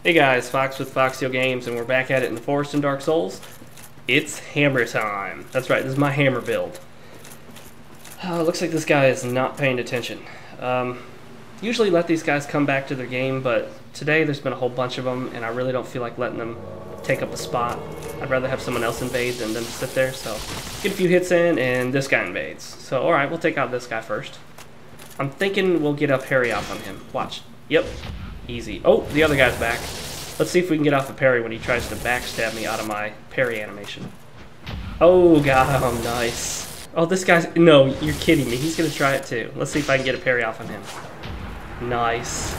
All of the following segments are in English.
Hey guys, Fox with Foxio Games, and we're back at it in the Forest in Dark Souls. It's hammer time. That's right, this is my hammer build. Looks like this guy is not paying attention. Usually let these guys come back to their game, but today there's been a whole bunch of them, and I really don't feel like letting them take up a spot. I'd rather have someone else invade than them sit there, so get a few hits in, and this guy invades. So, alright, we'll take out this guy first. I'm thinking we'll get a parry off on him. Watch. Yep. Easy. Oh, the other guy's back. Let's see if we can get off the parry when he tries to backstab me out of my parry animation. Oh, God. Oh, nice. Oh, this guy's... No, you're kidding me. He's going to try it, too. Let's see if I can get a parry off on him. Nice.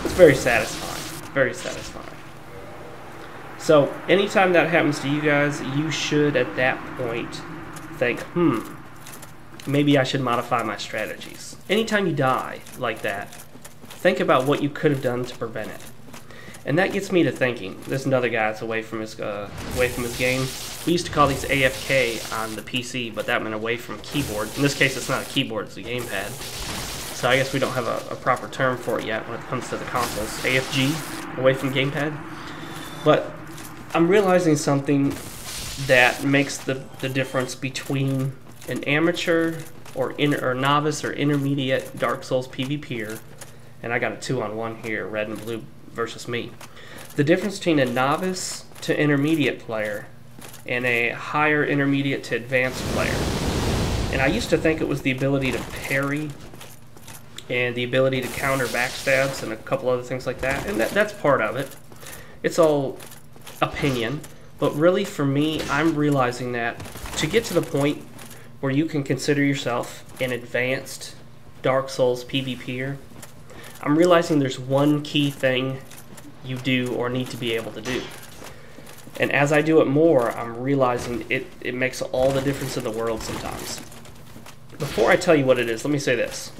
It's very satisfying. Very satisfying. So, anytime that happens to you guys, you should, at that point, think, maybe I should modify my strategies. Anytime you die like that, think about what you could have done to prevent it. And that gets me to thinking. There's another guy that's away from his game. We used to call these AFK on the PC, but that meant away from keyboard. In this case, it's not a keyboard, it's a gamepad. So I guess we don't have a proper term for it yet when it comes to the consoles. AFG, away from gamepad. But I'm realizing something that makes the difference between an amateur or novice or intermediate Dark Souls PvPer, and I got a 2-on-1 here, red and blue versus me. The difference between a novice to intermediate player and a higher intermediate to advanced player. And I used to think it was the ability to parry and the ability to counter backstabs and a couple other things like that, and that's part of it. It's all opinion, but really for me, I'm realizing that to get to the point where you can consider yourself an advanced Dark Souls PvPer, I'm realizing there's one key thing you do or need to be able to do. And as I do it more, I'm realizing it makes all the difference in the world sometimes. Before I tell you what it is, let me say this.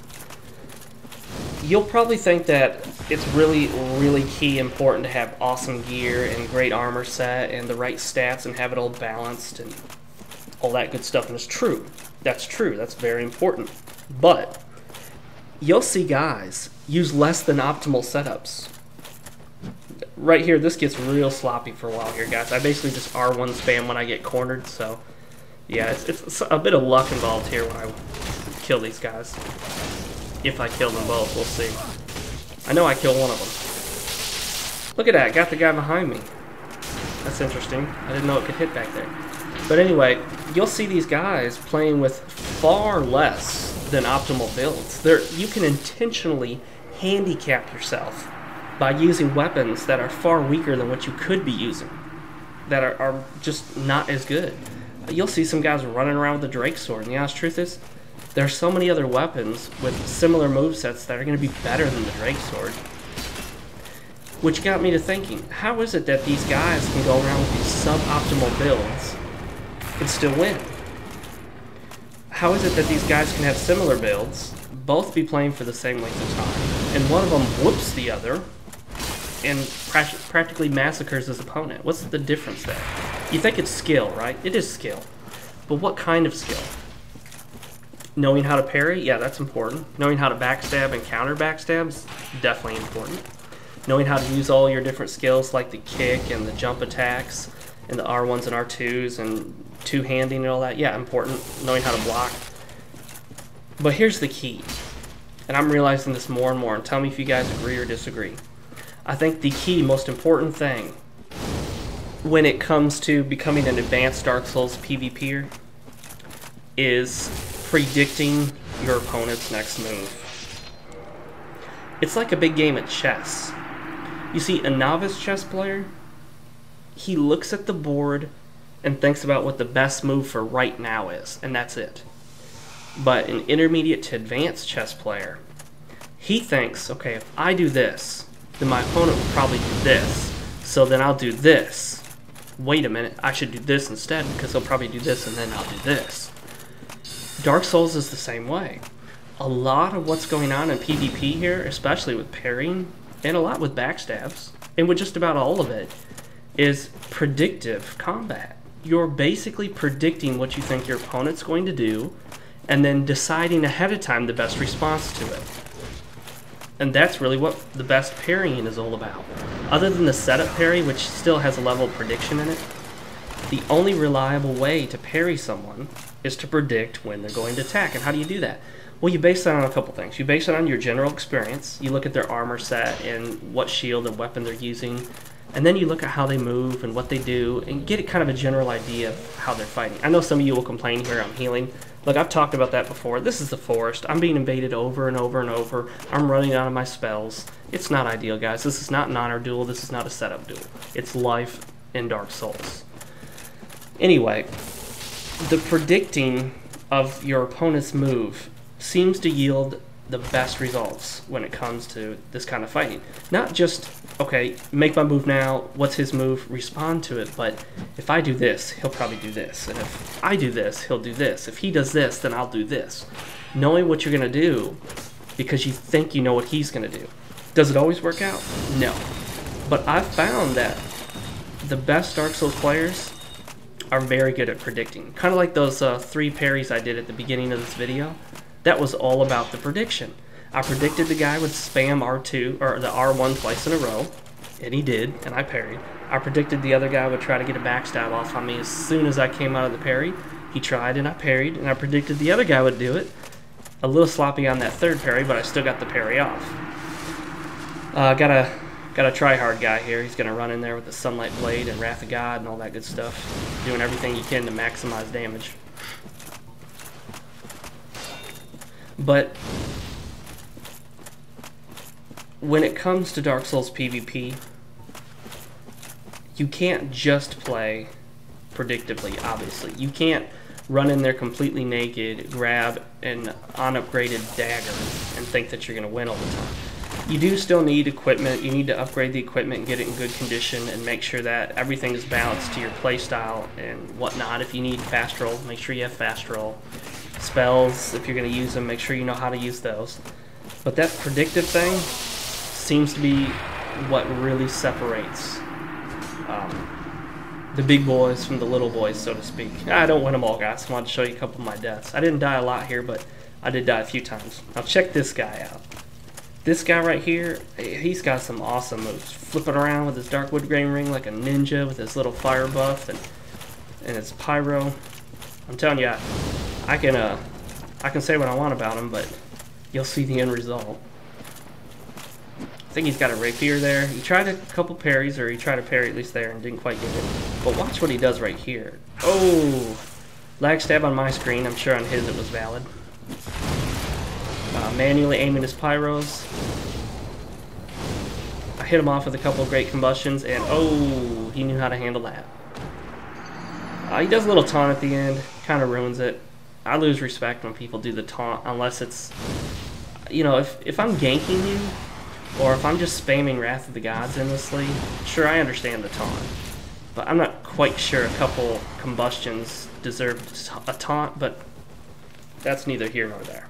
You'll probably think that it's really, really key important to have awesome gear and great armor set and the right stats and have it all balanced and all that good stuff, and it's true. That's true. That's very important. But you'll see guys use less than optimal setups. Right here, this gets real sloppy for a while here, guys. I basically just R1 spam when I get cornered, so yeah, it's a bit of luck involved here when I kill these guys. If I kill them both, we'll see. I know I killed one of them. Look at that, got the guy behind me. That's interesting. I didn't know it could hit back there. But anyway, you'll see these guys playing with far less than optimal builds. You can intentionally handicap yourself by using weapons that are far weaker than what you could be using, that are just not as good. You'll see some guys running around with the Drake sword, and the honest truth is, there are so many other weapons with similar movesets that are going to be better than the Drake sword. Which got me to thinking, how is it that these guys can go around with these suboptimal builds and still win? How is it that these guys can have similar builds, both be playing for the same length of time, and one of them whoops the other and practically massacres his opponent? What's the difference there? You think it's skill, right? It is skill. But what kind of skill? Knowing how to parry? Yeah, that's important. Knowing how to backstab and counter backstabs? Definitely important. Knowing how to use all your different skills like the kick and the jump attacks and the R1s and R2s and two-handing and all that? Yeah, important. Knowing how to block. But here's the key. And I'm realizing this more and more, and tell me if you guys agree or disagree. I think the key, most important thing when it comes to becoming an advanced Dark Souls PvPer is predicting your opponent's next move. It's like a big game of chess. You see, a novice chess player, he looks at the board and thinks about what the best move for right now is, and that's it. But an intermediate to advanced chess player, he thinks, okay, if I do this, then my opponent will probably do this, so then I'll do this. Wait a minute, I should do this instead because he'll probably do this and then I'll do this. Dark Souls is the same way. A lot of what's going on in PvP here, especially with parrying, and a lot with backstabs, and with just about all of it, is predictive combat. You're basically predicting what you think your opponent's going to do, and then deciding ahead of time the best response to it. And that's really what the best parrying is all about. Other than the setup parry, which still has a level of prediction in it, the only reliable way to parry someone is to predict when they're going to attack. And how do you do that? Well, you base that on a couple things. You base it on your general experience. You look at their armor set and what shield and weapon they're using. And then you look at how they move and what they do and get kind of a general idea of how they're fighting. I know some of you will complain here I'm healing. Look, I've talked about that before. This is the forest. I'm being invaded over and over and over. I'm running out of my spells. It's not ideal, guys. This is not an honor duel. This is not a setup duel. It's life in Dark Souls. Anyway, the predicting of your opponent's move seems to yield the best results when it comes to this kind of fighting. Not just, okay, make my move now, what's his move, respond to it, but if I do this, he'll probably do this. And if I do this, he'll do this. If he does this, then I'll do this. Knowing what you're going to do because you think you know what he's going to do. Does it always work out? No. But I've found that the best Dark Souls players are very good at predicting. Kind of like those 3 parries I did at the beginning of this video. That was all about the prediction. I predicted the guy would spam R2, or the R1 twice in a row, and he did, and I parried. I predicted the other guy would try to get a backstab off on me as soon as I came out of the parry. He tried, and I parried, and I predicted the other guy would do it. A little sloppy on that 3rd parry, but I still got the parry off. Got a try-hard guy here. He's going to run in there with the Sunlight Blade and Wrath of God and all that good stuff. Doing everything he can to maximize damage. But when it comes to Dark Souls PvP, you can't just play predictably, obviously. You can't run in there completely naked, grab an unupgraded dagger, and think that you're going to win all the time. You do still need equipment. You need to upgrade the equipment and get it in good condition and make sure that everything is balanced to your playstyle and whatnot. If you need fast roll, make sure you have fast roll. Spells, if you're going to use them, make sure you know how to use those. But that predictive thing seems to be what really separates the big boys from the little boys, so to speak. I don't win them all, guys. I wanted to show you a couple of my deaths. I didn't die a lot here, but I did die a few times. Now check this guy out. This guy right here, he's got some awesome moves. Flipping around with his Dark Wood Grain Ring like a ninja with his little fire buff and his pyro. I'm telling you, I can say what I want about him, but you'll see the end result. I think he's got a rapier there. He tried a couple parries, or he tried a parry at least there and didn't quite get it. But watch what he does right here. Oh! Lag stab on my screen. I'm sure on his it was valid. Manually aiming his pyros. I hit him off with a couple of great combustions, and oh, he knew how to handle that. He does a little taunt at the end, kind of ruins it. I lose respect when people do the taunt, unless it's, you know, if I'm ganking you, or if I'm just spamming Wrath of the Gods endlessly, sure, I understand the taunt. But I'm not quite sure a couple combustions deserve a taunt, but that's neither here nor there.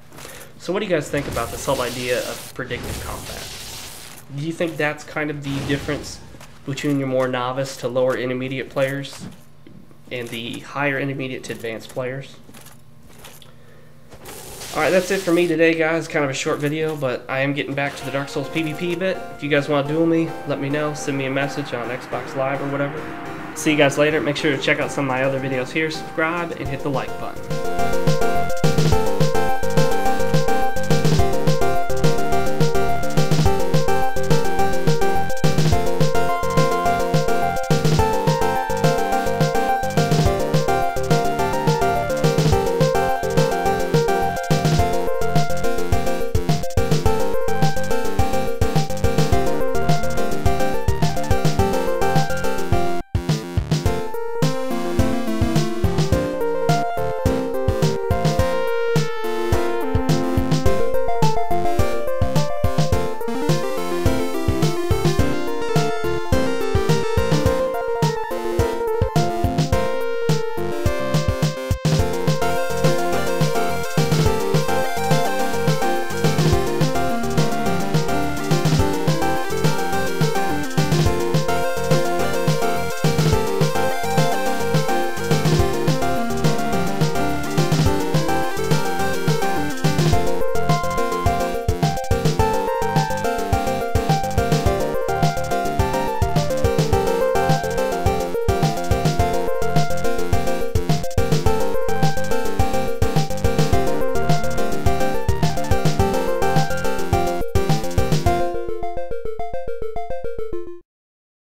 So what do you guys think about this whole idea of predictive combat? Do you think that's kind of the difference between your more novice to lower intermediate players and the higher intermediate to advanced players? Alright, that's it for me today, guys. Kind of a short video, but I am getting back to the Dark Souls PvP bit. If you guys want to duel me, let me know. Send me a message on Xbox Live or whatever. See you guys later. Make sure to check out some of my other videos here, subscribe, and hit the like button.